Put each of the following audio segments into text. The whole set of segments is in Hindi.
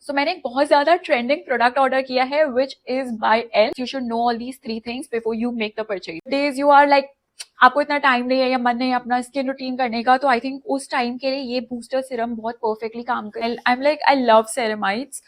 सो मैंने एक बहुत ज्यादा ट्रेंडिंग प्रोडक्ट ऑर्डर किया है which is by L. You should know all these 3 things before you make the purchase. Days you are like आपको इतना टाइम नहीं है या मन नहीं है अपना स्किन रूटीन करने का, तो आई थिंक उस टाइम के लिए ये बूस्टर सीरम बहुत परफेक्टली काम करे। I am like I love ceramides.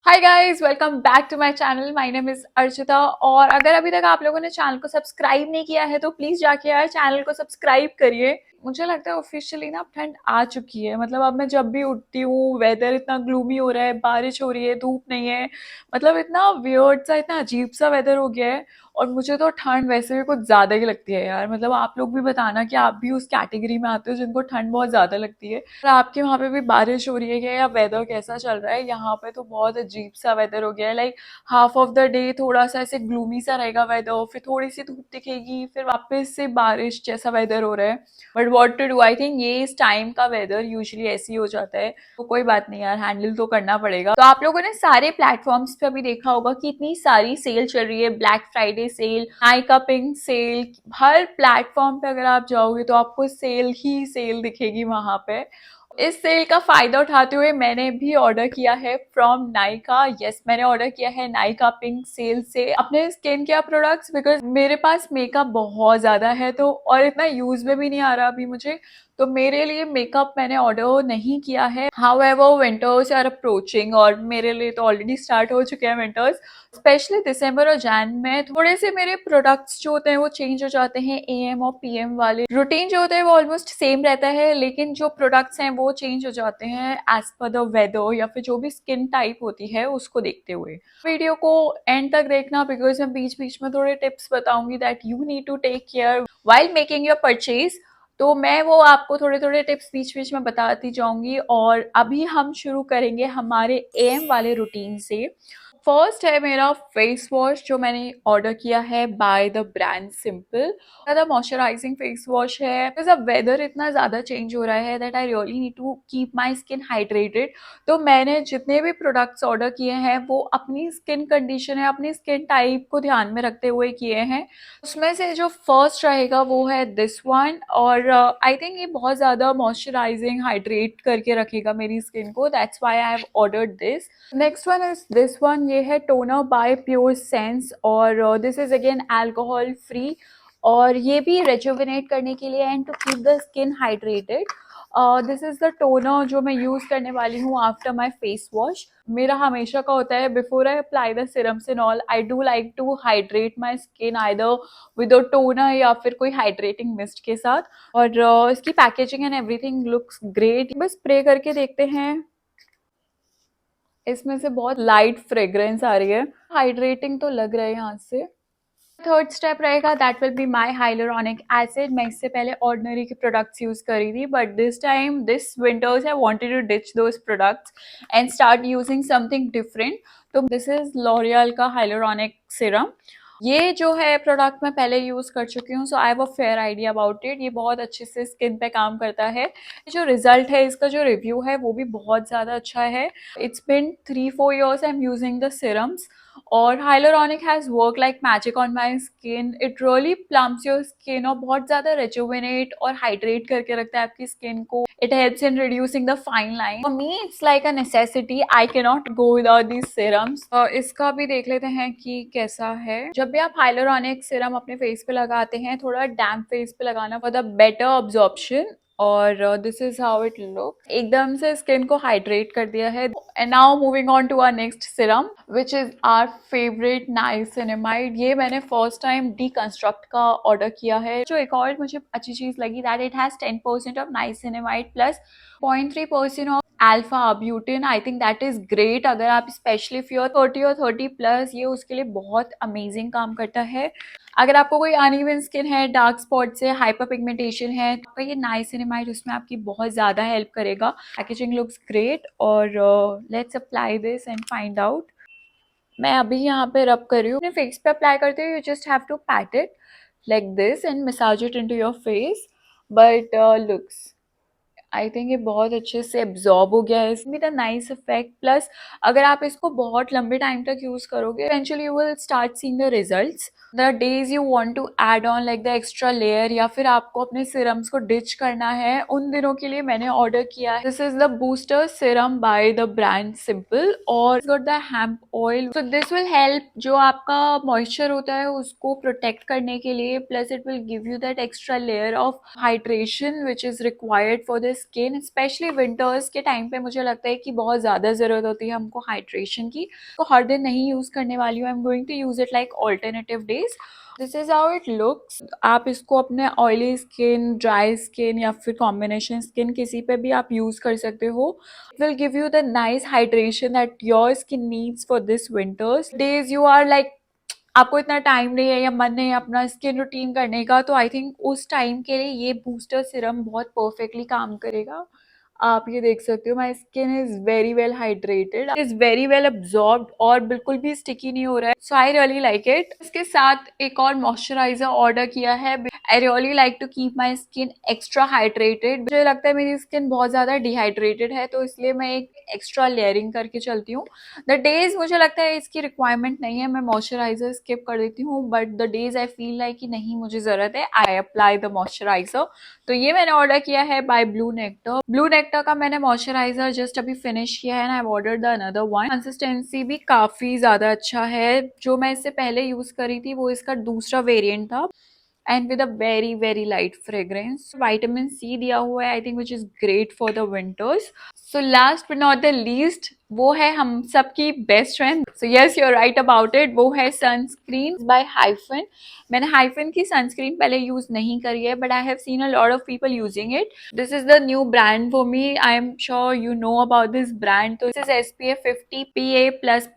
Hi guys, welcome back to my channel. My name is Archita. और अगर अभी तक आप लोगों ने चैनल को सब्सक्राइब नहीं किया है तो प्लीज जाके यार चैनल को सब्सक्राइब करिए। मुझे लगता है ऑफिशियली ना ठंड आ चुकी है। मतलब अब मैं जब भी उठती हूँ वेदर इतना ग्लूमी हो रहा है, बारिश हो रही है, धूप नहीं है। मतलब इतना वियर्ड सा, इतना अजीब सा वेदर हो गया है। और मुझे तो ठंड वैसे भी कुछ ज्यादा ही लगती है यार। मतलब आप लोग भी बताना कि आप भी उस कैटेगरी में आते हो जिनको ठंड बहुत ज्यादा लगती है। और आपके वहां पे भी बारिश हो रही है क्या, या वेदर कैसा चल रहा है? यहाँ पे तो बहुत अजीब सा वेदर हो गया है। Like half of the day थोड़ा सा ऐसे ग्लूमी सा रहेगा वेदर, फिर थोड़ी सी धूप दिखेगी, फिर वापस से बारिश जैसा वेदर हो रहा है। But what to do, I think ये इस टाइम का वेदर यूजुअली ऐसे ही हो जाता है। तो कोई बात नहीं यार, हैंडल तो करना पड़ेगा। तो आप लोगों ने सारे प्लेटफॉर्म्स पे अभी देखा होगा कि इतनी सारी सेल चल रही है। Black Friday sale, Nykaa pink sale, हर प्लेटफॉर्म पे अगर आप जाओगे तो आपको सेल ही सेल दिखेगी वहां पे। इस सेल का फायदा उठाते हुए मैंने भी ऑर्डर किया है फ्रॉम नाइका। यस, मैंने ऑर्डर किया है नाइका पिंक सेल से अपने स्किन केयर प्रोडक्ट्स, बिकॉज मेरे पास मेकअप बहुत ज्यादा है तो, और इतना यूज में भी नहीं आ रहा अभी मुझे। तो मेरे लिए मेकअप मैंने ऑर्डर नहीं किया है। However winters are approaching, और मेरे लिए तो ऑलरेडी स्टार्ट हो चुके हैं विंटर्स। स्पेशली दिसंबर और जैन में थोड़े से मेरे प्रोडक्ट्स जो होते हैं वो चेंज हो जाते हैं। एएम और पीएम वाले रूटीन जो होता है वो ऑलमोस्ट सेम रहता है, लेकिन जो प्रोडक्ट्स हैं वो चेंज हो जाते हैं एज पर द वेदर या फिर जो भी स्किन टाइप होती है उसको देखते हुए। वीडियो को एंड तक देखना, बिकॉज मैं बीच बीच में थोड़े टिप्स बताऊंगी that you need to take care while making your purchase. तो मैं वो आपको थोड़े थोड़े टिप्स बीच बीच में बताती जाऊंगी। और अभी हम शुरू करेंगे हमारे एएम वाले रूटीन से। फर्स्ट है मेरा फेस वॉश जो मैंने ऑर्डर किया है बाय द ब्रांड सिंपल। ज़्यादा मॉइस्चराइजिंग फेस वॉश है, बिकॉज अब वेदर इतना ज़्यादा चेंज हो रहा है that I really need to keep my skin hydrated. तो मैंने जितने भी प्रोडक्ट्स ऑर्डर किए हैं वो अपनी स्किन कंडीशन है, अपनी स्किन टाइप को ध्यान में रखते हुए किए हैं। उसमें से जो फर्स्ट रहेगा वो है दिस वन। और आई थिंक ये बहुत ज़्यादा मॉइस्चराइजिंग हाइड्रेट करके रखेगा मेरी स्किन को, that's why I have ordered this. Next one is this one. ये है टोनर बाय प्योर सेंस, और this is again alcohol free. और ये भी रेजुविनेट करने के लिए and to keep the skin hydrated. This is the toner जो मैं यूज करने वाली हूँ आफ्टर माई फेस वॉश। मेरा हमेशा का होता है before I apply the serums and all, I do like to hydrate my skin either with a toner या फिर कोई हाइड्रेटिंग मिस्ट के साथ। और इसकी packaging and everything looks great. बस स्प्रे करके देखते हैं। इसमें से बहुत लाइट फ्रेग्रेंस आ रही है, हाइड्रेटिंग तो लग रहा है यहाँ से। थर्ड स्टेप रहेगा that will be my hyaluronic acid. मैं इससे पहले ऑर्डिनरी के प्रोडक्ट्स यूज करी थी, but this time this winters I wanted to ditch those products and start using something different. तो दिस इज लॉरियल का हाइलुरोनिक सिरम। ये जो है प्रोडक्ट मैं पहले यूज कर चुकी हूँ, so I have a fair idea about it. ये बहुत अच्छे से स्किन पे काम करता है। जो रिजल्ट है, इसका जो रिव्यू है वो भी बहुत ज्यादा अच्छा है। It's been 3-4 years I am using the serums, और hyaluronic has work like magic on my skin. It really plums your skin और बहुत ज्यादा रेजुविनेट और हाइड्रेट करके रखता है आपकी स्किन को। It helps in reducing the fine line. For me it's like a necessity, I can not go without these serums. इसका भी देख लेते हैं कि कैसा है। जब भी आप हाइलुरोनिक सिरम अपने फेस पे लगाते हैं, थोड़ा डैम्प फेस पे लगाना फॉर द बेटर अब्जॉर्प्शन। और this is how it look. एकदम से स्किन को हाइड्रेट कर दिया है। And now moving on to our next serum which is our favourite niacinamide. ये मैंने फर्स्ट टाइम डीकंस्ट्रक्ट का ऑर्डर किया है। जो एक और मुझे अच्छी चीज लगी that it has 10% of niacinamide plus 0.3% of alpha arbutin. I think that is great. अगर आप स्पेशली इफ यू आर 30 और 30 प्लस, ये उसके लिए बहुत अमेजिंग काम करता है। अगर आपको कोई अनइवन स्किन है, डार्क स्पॉट्स है, हाइपर पिगमेंटेशन है, तो ये नाइसिनामाइड उसमें आपकी बहुत ज़्यादा हेल्प करेगा। Packaging looks great. और let's apply this and find out. मैं अभी यहाँ पे रब कर रही हूँ। अपने फेस पे अप्लाई करते हो, you just have to pat it like this and massage it into your face. But looks, I think ये बहुत अच्छे से एब्जॉर्ब हो गया है। इसमें द नाइस इफेक्ट। प्लस अगर आप इसको बहुत लंबे टाइम तक यूज करोगे, eventually you will start seeing the results. The days you want to add on like the extra layer, या फिर आपको अपने सिरम्स को डिच करना है, उन दिनों के लिए मैंने ऑर्डर किया है। This is the booster serum by the brand Simple, और got the hemp oil. So this will help जो आपका मॉइस्चर होता है उसको प्रोटेक्ट करने के लिए, plus it will give you that extra layer of hydration which is required for the skin. Specially winters के टाइम पे मुझे लगता है कि बहुत ज्यादा जरूरत होती है हमको हाइड्रेशन की। तो हर दिन नहीं यूज करने वाली हूँ, I am going to use it like alternative days. This is how it looks. आप इसको अपने ऑयली स्किन, ड्राई स्किन या फिर कॉम्बिनेशन स्किन किसी पे भी आप यूज कर सकते हो। It will give you the nice hydration that your skin needs for this winters days. You are like आपको इतना टाइम नहीं है या मन नहीं है अपना स्किन रूटीन करने का, तो आई थिंक उस टाइम के लिए ये बूस्टर सिरम बहुत परफेक्टली काम करेगा। आप ये देख सकते हो, my skin is very well hydrated, is very well absorb और बिल्कुल भी स्टिकी नहीं हो रहा है। So I really like it. इसके साथ एक और मॉइस्चराइजर ऑर्डर किया है। I really like to keep my skin extra hydrated. मुझे लगता है मेरी स्किन बहुत ज्यादा डिहाइड्रेटेड है, तो इसलिए मैं एक एक्स्ट्रा लेयरिंग करके चलती हूँ। द डेज मुझे लगता है इसकी रिक्वायरमेंट नहीं है, मैं मॉइस्चराइजर स्किप कर देती हूँ, but the days I feel like कि नहीं मुझे जरूरत है, आई अप्लाई द मॉइस्चराइजर। तो ये मैंने ऑर्डर किया है by Blue Nectar. Blue Nectar का मैंने मॉइस्चराइजर जस्ट अभी फिनिश किया है, I ordered the another one. Consistency भी काफी ज्यादा अच्छा है। जो मैं इससे पहले यूज करी थी वो इसका दूसरा वेरिएंट था, and with a very very light fragrance. Vitamin C दिया हुआ है I think, which is great for the winters. So last but not the least, वो है हम सबकी best friend. So yes, you are right about it, वो है सनस्क्रीन बाय हाइफन। मैंने हाइफन की सनस्क्रीन पहले यूज नहीं करी है, but I have seen a lot of people using it. This is the new brand for me, I am sure you know about this brand. तो this is SPF 50 PA++++,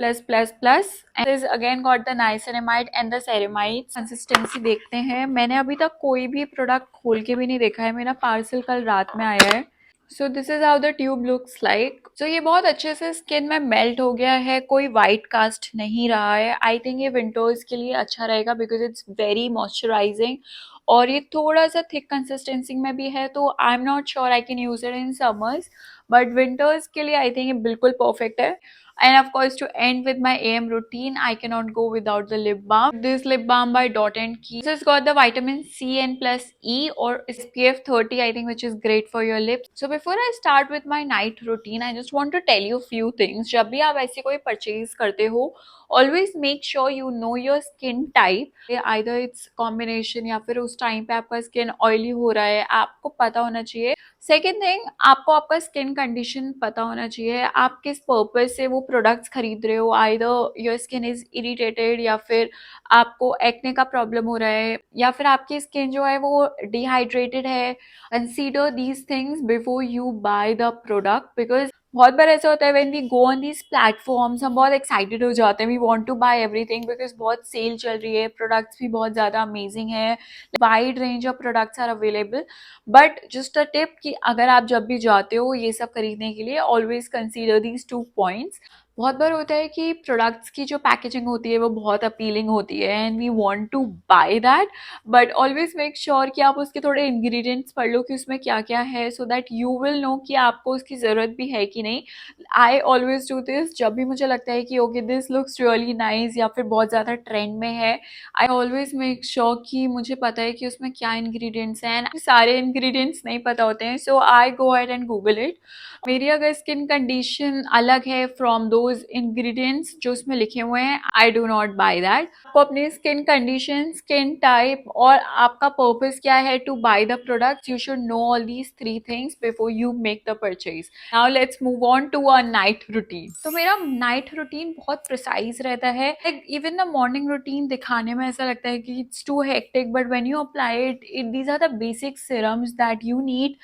and this again got the niacinamide and the ceramide। Consistency देखते हैं, मैंने अभी तक कोई भी प्रोडक्ट खोल के भी नहीं देखा है, मेरा पार्सल कल रात में आया है। So this is how the tube looks like. So ये बहुत अच्छे से स्किन में मेल्ट हो गया है, कोई वाइट कास्ट नहीं रहा है। आई थिंक ये विंटर्स के लिए अच्छा रहेगा बिकॉज इट्स वेरी मॉइस्चराइजिंग, और ये थोड़ा सा थिक कंसिस्टेंसी में भी है, तो I am not sure I can use it in summers, but winters के लिए आई थिंक ये बिल्कुल परफेक्ट है। And of course, to end with my AM routine, I cannot go without the lip balm. This lip balm by Dot and Key. This has got the vitamin C and plus E or SPF 30, I think, which is great for your lips. So before I start with my night routine, I just want to tell you a few things. जब भी आप ऐसी कोई purchase करते हो, always make sure you know your skin type. Either it's combination या फिर उस टाइम पे आपका स्किन ऑयली हो रहा है, आपको पता होना चाहिए। सेकेंड थिंग, आपको आपका स्किन कंडीशन पता होना चाहिए, आप किस पर्पज से वो प्रोडक्ट्स खरीद रहे हो। Either your skin is irritated, या फिर आपको एक्ने का प्रॉब्लम हो रहा है, या फिर आपकी स्किन जो है वो डिहाइड्रेटेड है। Consider these things before you buy the product, because बहुत बार ऐसा होता है when we go on these platforms, हम बहुत एक्साइटेड हो जाते हैं, we want to buy everything because बहुत सेल चल रही है, प्रोडक्ट्स भी बहुत ज़्यादा अमेजिंग है, wide range of products are available. But just a tip कि अगर आप जब भी जाते हो ये सब खरीदने के लिए, ऑलवेज कंसीडर दीज 2 पॉइंट्स। बहुत बार होता है कि प्रोडक्ट्स की जो पैकेजिंग होती है वो बहुत अपीलिंग होती है and we want to buy that, but always make sure कि आप उसके थोड़े इंग्रेडिएंट्स पढ़ लो कि उसमें क्या क्या है, so that you will know कि आपको उसकी ज़रूरत भी है कि नहीं। आई ऑलवेज डू दिस, जब भी मुझे लगता है कि okay this looks really nice या फिर बहुत ज़्यादा ट्रेंड में है, आई ऑलवेज मेक श्योर कि मुझे पता है कि उसमें क्या इंग्रेडिएंट्स हैं। सारे इंग्रेडिएंट्स नहीं पता होते हैं, so I go ahead and Google it. मेरी अगर स्किन कंडीशन अलग है फ्रॉम दोज इंग्रेडिएंट्स जो उसमें लिखे हुए हैं, I do not by that. आपको अपनी स्किन कंडीशन, स्किन टाइप और आपका पर्पस क्या है to buy the products, you should know all these 3 things before you make the purchase. Now let's move on to a night routine. तो मेरा नाइट रूटीन बहुत प्रिसाइज रहता है, इवन द मॉर्निंग रूटीन दिखाने में ऐसा लगता है कि it's too hectic, but when you apply it, these are the basic serums that you need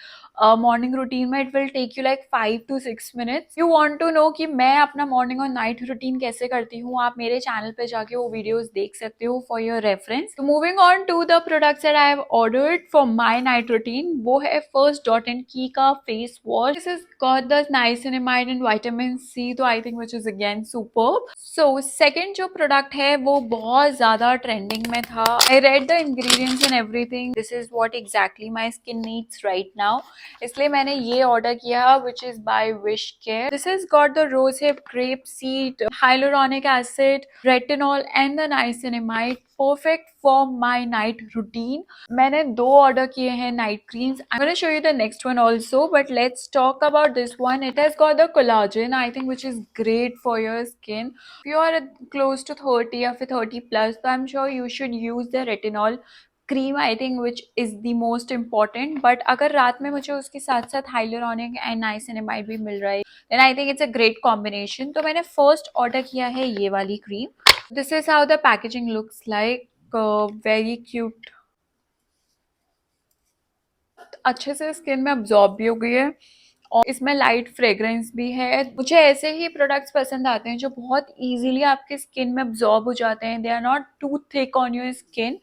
morning routine में। It will take you like 5 to 6 minutes. You want to know कि मैं अपना मॉर्निंग और नाइट रूटीन कैसे करती हूँ, आप मेरे चैनल पे जाके वो वीडियोस देख सकते हो फॉर योर रेफरेंस। तो moving on to the products that I have ordered for my night routine, वो है फर्स्ट डॉट एंड की का face wash. This is got the niacinamide and vitamin C, तो I think which is again superb. So second जो प्रोडक्ट है वो बहुत ज्यादा ट्रेंडिंग में था। I read the ingredients and everything, this is what exactly my skin needs right now, इसलिए मैंने ये ऑर्डर किया, which is by wish care. This is got the rose hip, grape seed, hyaluronic acid, retinol and the niacinamide, perfect for my night routine. मैंने 2 ऑर्डर किए हैं night creams. I'm gonna show you the next one also, but let's talk about this one. It has got the collagen, I think, which is great for your skin. If you are close to 30 or 30 plus, so I'm sure you should use the retinol cream, I think, which is the most important. But अगर रात में मुझे उसके साथ साथ हाइलुरोनिक एंड नाइसिनामाइड भी मिल रहा है, then I think it's a great combination. तो मैंने फर्स्ट ऑर्डर किया है ये वाली cream. This is how the packaging looks like. Very cute, अच्छे से स्किन में अब्जॉर्ब भी हो गई है और इसमें लाइट फ्रेग्रेंस भी है. मुझे ऐसे ही प्रोडक्ट्स पसंद आते हैं जो बहुत इजीली आपके स्किन में अब्जॉर्ब हो जाते हैं. They are not too thick on your skin.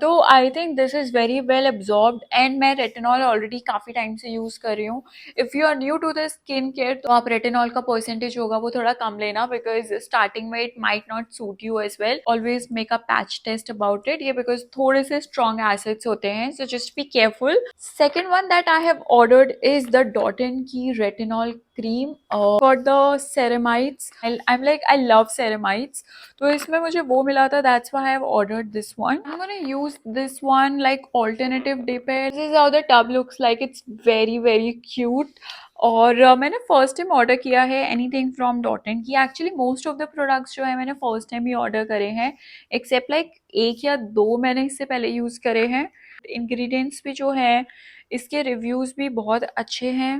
तो I think this is very well absorbed and मैं रेटिनॉल ऑलरेडी काफ़ी टाइम से यूज़ कर रही हूँ. If you are new to the skin care तो आप रेटिनॉल का परसेंटेज होगा वो थोड़ा कम लेना, बिकॉज स्टार्टिंग में it might not suit you as well. Always make a patch test about it, ये बिकॉज थोड़े से स्ट्रॉन्ग एसिड्स होते हैं, so just be careful. Second one that I have ordered is the Dot and Key retinol cream for the ceramides. I'm like, I love ceramides. तो इसमें मुझे वो मिला था, that's why I have ordered this one. I'm gonna use this one like alternative dip है. This is how the tub looks like. It's very very cute. और मैंने फर्स्ट टाइम ऑर्डर किया है एनीथिंग फ्रॉम डॉटन की. Actually most of the products जो है मैंने फर्स्ट टाइम ही ऑर्डर करे हैं, एक्सेप्ट लाइक 1 या 2 मैंने इससे पहले यूज़ करे हैं. इंग्रेडिएंट्स भी जो है इसके रिव्यूज़ भी बहुत अच्छे हैं.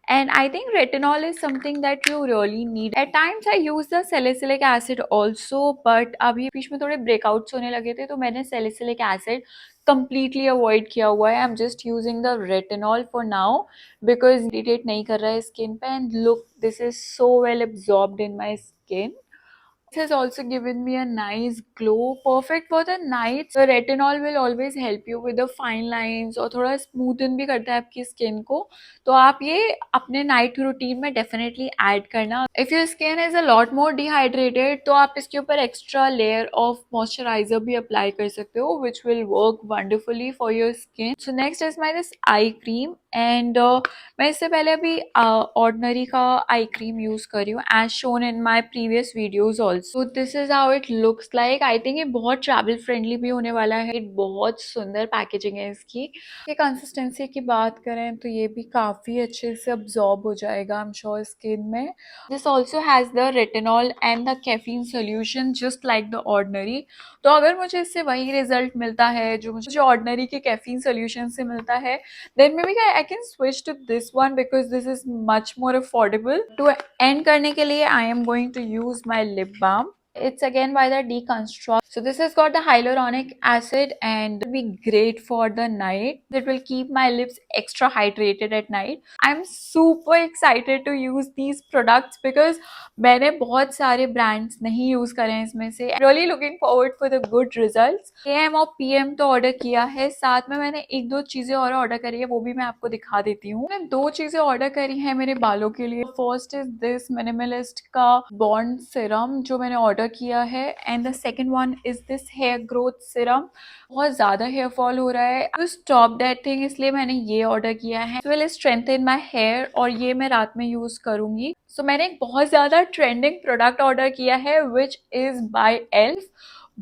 And I think retinol is something that you really need. At times I use the salicylic acid also, but अभी बीच में थोड़े breakouts होने लगे थे तो मैंने salicylic acid completely avoid किया हुआ है. I'm just using the retinol for now because irritate नहीं कर रहा है skin पे. And look, this is so well absorbed in my skin. This has also given me a nice glow, perfect for the night. The retinol will always help you with the fine lines और थोड़ा smoothen भी करता है आपकी skin को. तो आप ये अपने night routine में definitely add करना. If your skin is a lot more dehydrated तो आप इसके ऊपर extra layer of moisturizer भी apply कर सकते हो, which will work wonderfully for your skin. So next is my this eye cream. And मैं इससे पहले अभी ऑर्डिनरी का आई क्रीम यूज़ कर रही हूँ as shown in my previous videos also. This is how it looks like. I think ये बहुत ट्रैवल फ्रेंडली भी होने वाला है. बहुत सुंदर पैकेजिंग है इसकी. ये कंसिस्टेंसी की बात करें तो ये भी काफ़ी अच्छे से अब्जॉर्ब हो जाएगा आई एम श्योर स्किन में. This also has the retinol and the caffeine solution just like the ordinary. तो अगर मुझे इससे वही रिजल्ट मिलता है जो मुझे ऑर्डिनरी के कैफीन सोल्यूशन से मिलता है, then maybe I can switch to this one because this is much more affordable. To end करने के लिए I am going to use my lip balm. It's again by the Deconstruct. So this has got the hyaluronic acid and will be great for the night. It will keep my lips extra hydrated at night. I'm super excited to use these products because मैंने बहुत सारे brands नहीं use करे हैं इसमें से. Really looking forward for the good results. AM और PM तो order किया है, साथ में मैंने 1-2 चीज़ें और order करी है, वो भी मैं आपको दिखा देती हूँ. मैंने 2 चीज़ें order करी हैं मेरे बालों के लिए. First is this Minimalist का Bond Serum जो मैंने order किया है, and the second one is this Hair Growth Serum. बहुत ज़्यादा हेयर फॉल हो रहा है, to stop that thing इसलिए मैंने ये ऑर्डर किया है. It will strengthen my hair और ये मैं रात में यूज़ करूँगी. So मैंने एक बहुत ज़्यादा ट्रेंडिंग प्रोडक्ट ऑर्डर किया है विच इज़ बाय एल्फ.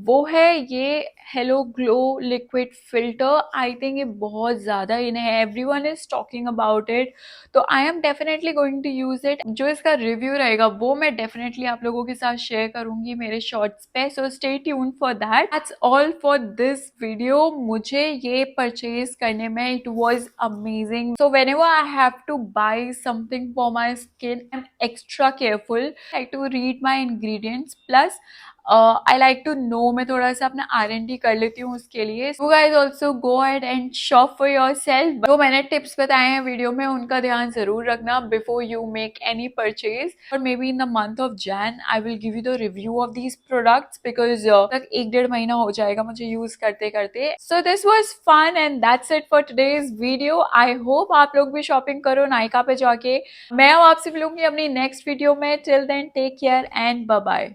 वो है ये halo glow liquid filter. I think ये बहुत ज़्यादा इन है, everyone is talking about it, तो I am definitely going to use it. जो इसका रिव्यू रहेगा वो मैं डेफिनेटली आप लोगों के साथ शेयर करूंगी मेरे शॉर्ट्स पे, so stay tuned for that. That's all for this video. मुझे ये परचेज करने में it was amazing. So whenever I have to buy something for my skin I am extra careful. I to read my ingredients plus I like to know, मैं थोड़ा सा अपना R&D कर लेती हूँ उसके लिए. You guys also go ahead and shop for your self. जो मैंने टिप्स बताए हैं वीडियो में उनका ध्यान जरूर रखना before you make any purchase. और may be in the month of Jan I will give you the review of these products because तक 1-1.5 महीना हो जाएगा मुझे यूज करते करते. So this was fun and that's it for today's video. I hope आप लोग भी शॉपिंग करो नायका पे जाके. मैं आपसे मिलूंगी अपनी नेक्स्ट वीडियो में. Till then take care and bye bye.